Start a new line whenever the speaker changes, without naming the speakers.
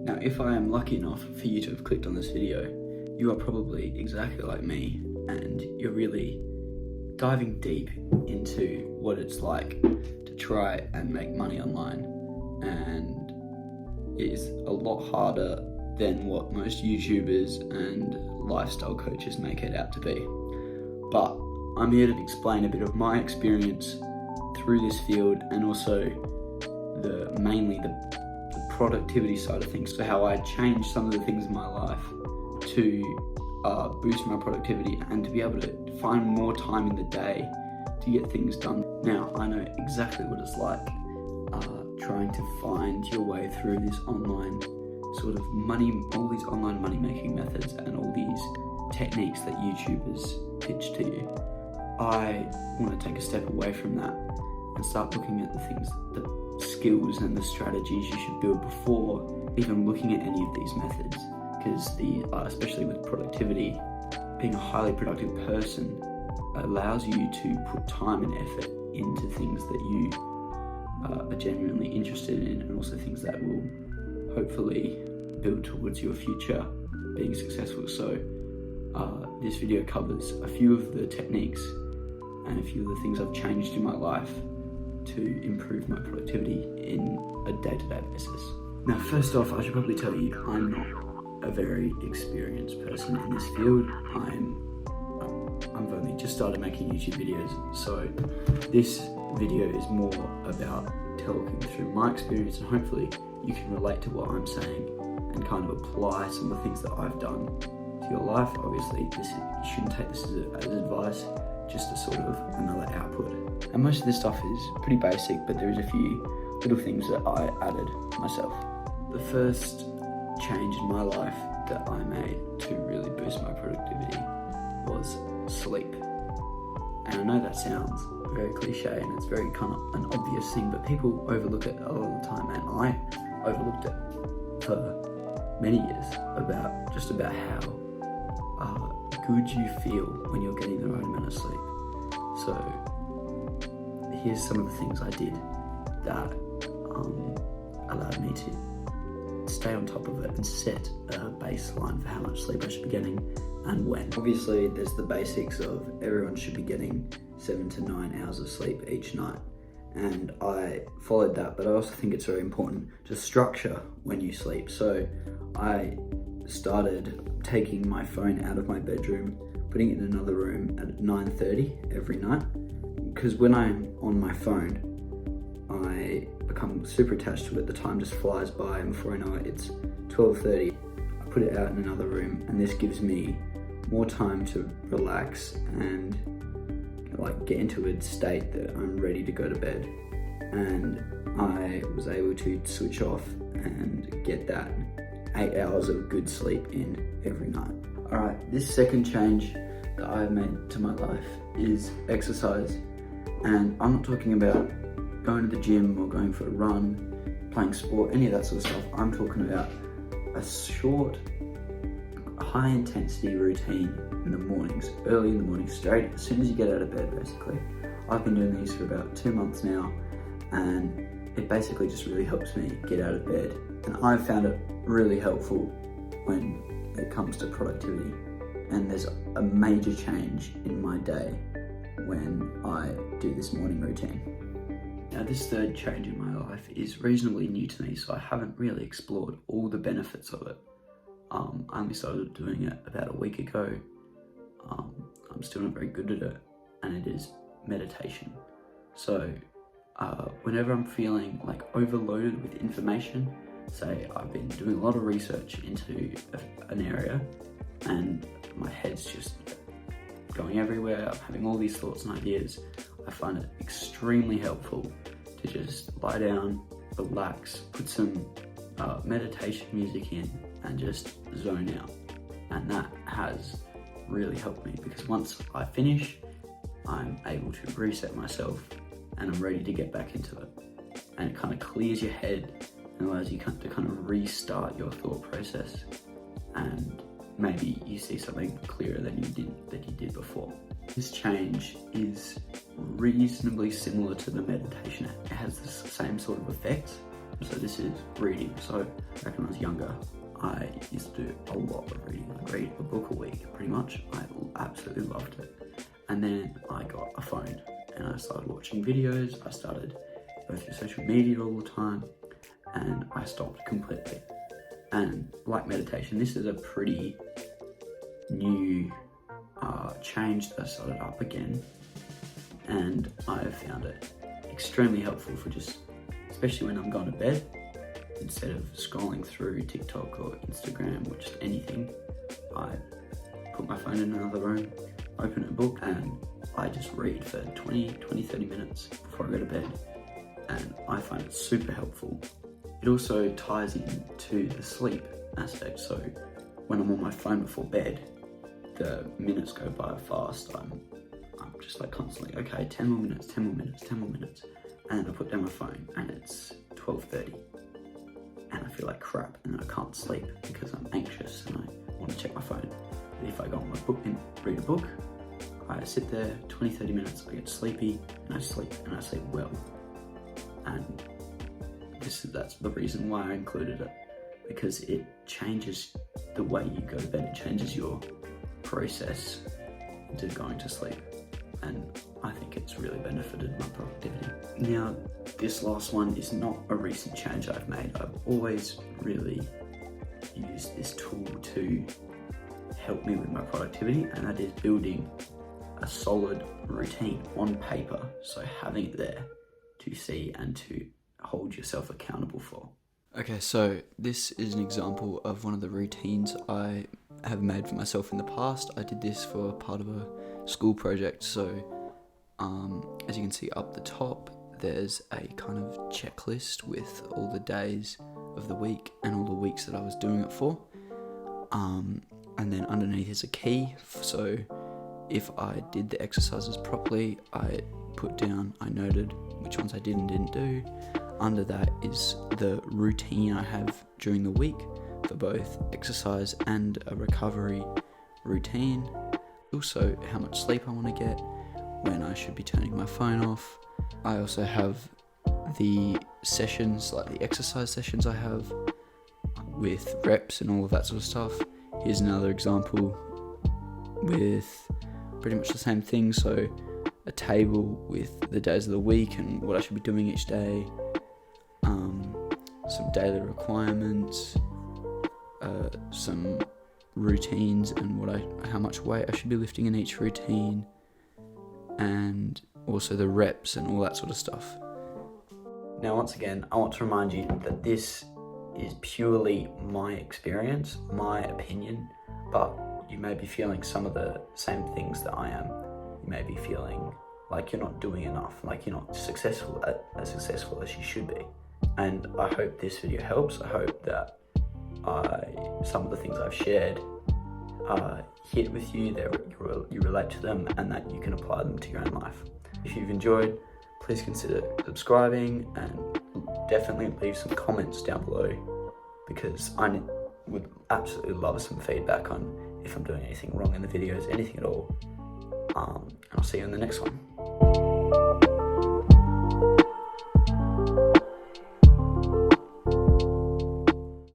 Now, if I am lucky enough for you to have clicked on this video, you are probably exactly like me, and you're really diving deep into what it's like to try and make money online. And it is a lot harder than what most YouTubers and lifestyle coaches make it out to be. But I'm here to explain a bit of my experience through this field, and also mainly the productivity side of things. So how I changed some of the things in my life to boost my productivity and to be able to find more time in the day to get things done. Now, I know exactly what it's like trying to find your way through this online sort of all these online money making methods and all these techniques that YouTubers pitch to you. I want to take a step away from that and start looking at the skills and the strategies you should build before even looking at any of these methods. Because especially with productivity, being a highly productive person allows you to put time and effort into things that you are genuinely interested in, and also things that will hopefully build towards your future being successful. So this video covers a few of the techniques and a few of the things I've changed in my life to improve my productivity in a day-to-day basis. Now, first off, I should probably tell you, I'm not a very experienced person in this field. I've only just started making YouTube videos, so this video is more about talking through my experience, and hopefully you can relate to what I'm saying and kind of apply some of the things that I've done to your life. Obviously, you shouldn't take this as advice, just as sort of another output. And most of this stuff is pretty basic, but there is a few little things that I added myself. The first change in my life that I made to really boost my productivity was sleep. And I know that sounds very cliche and it's very kind of an obvious thing, but people overlook it a lot of the time, and I overlooked it for many years, about how good you feel when you're getting the right amount of sleep. So here's some of the things I did that allowed me to stay on top of it and set a baseline for how much sleep I should be getting and when. Obviously, there's the basics of everyone should be getting 7 to 9 hours of sleep each night, and I followed that, but I also think it's very important to structure when you sleep. So I started taking my phone out of my bedroom, putting it in another room at 9:30 every night, because when I'm on my phone, I become super attached to it. The time just flies by, and before I know it, it's 12:30. I put it out in another room, and this gives me more time to relax and get into a state that I'm ready to go to bed. And I was able to switch off and get that 8 hours of good sleep in every night. Alright, this second change that I've made to my life is exercise. And I'm not talking about going to the gym or going for a run, playing sport, any of that sort of stuff. I'm talking about a short, high intensity routine in the mornings, early in the morning, straight as soon as you get out of bed, basically. I've been doing these for about 2 months now, and it basically just really helps me get out of bed. And I've found it really helpful when it comes to productivity. And there's a major change in my day when I do this morning routine. Now, this third change in my life is reasonably new to me, so I haven't really explored all the benefits of it. I only started doing it about a week ago. I'm still not very good at it, and it is meditation. So whenever I'm feeling overloaded with information, say I've been doing a lot of research into an area and my head's just going everywhere, I'm having all these thoughts and ideas, I find it extremely helpful to just lie down, relax, put some meditation music in, and just zone out. And that has really helped me, because once I finish, I'm able to reset myself and I'm ready to get back into it. And it kind of clears your head and allows you to kind of restart your thought process, and maybe you see something clearer than you did before. This change is reasonably similar to the meditation. It has the same sort of effects, So this is reading. So back when I was younger, I used to do a lot of reading. I'd read a book a week, pretty much. I absolutely loved it. And then I got a phone and I started watching videos. I started going through social media all the time, and I stopped completely. And like meditation, this is a pretty new change that I started up again, and I have found it extremely helpful for just, especially when I'm going to bed, instead of scrolling through TikTok or Instagram or just anything, I put my phone in another room, open a book, and I just read for 30 minutes before I go to bed, and I find it super helpful. It also ties into the sleep aspect, so when I'm on my phone before bed, the minutes go by fast. I'm just like constantly, okay, 10 more minutes, 10 more minutes, 10 more minutes, and then I put down my phone and it's 12:30, and I feel like crap, and then I can't sleep because I'm anxious and I want to check my phone. But if I go on my book and read a book, I sit there 20-30 minutes, I get sleepy, and I sleep well. And that's the reason why I included it, because it changes the way you go to bed. It changes your process into going to sleep, and I think it's really benefited my productivity. Now, this last one is not a recent change I've made. I've always really used this tool to help me with my productivity, and that is building a solid routine on paper, so having it there to see and to hold yourself accountable for. Okay, so this is an example of one of the routines I have made for myself in the past. I did this for part of a school project, so as you can see up the top, there's a kind of checklist with all the days of the week and all the weeks that I was doing it for. And then underneath is a key, so if I did the exercises properly, I noted which ones I did and didn't do. Under that is the routine I have during the week for both exercise and a recovery routine. Also, how much sleep I want to get, when I should be turning my phone off. I also have the sessions, like the exercise sessions I have with reps and all of that sort of stuff. Here's another example with pretty much the same thing. So a table with the days of the week and what I should be doing each day. Some daily requirements, some routines and how much weight I should be lifting in each routine, and also the reps and all that sort of stuff. Now, once again, I want to remind you that this is purely my experience, my opinion, but you may be feeling some of the same things that I am. You may be feeling like you're not doing enough, like you're not as successful as you should be. And I hope this video helps. I hope that some of the things I've shared hit with you, you relate to them, and that you can apply them to your own life. If you've enjoyed, please consider subscribing and definitely leave some comments down below, because I would absolutely love some feedback on if I'm doing anything wrong in the videos, anything at all. And I'll see you in the next one.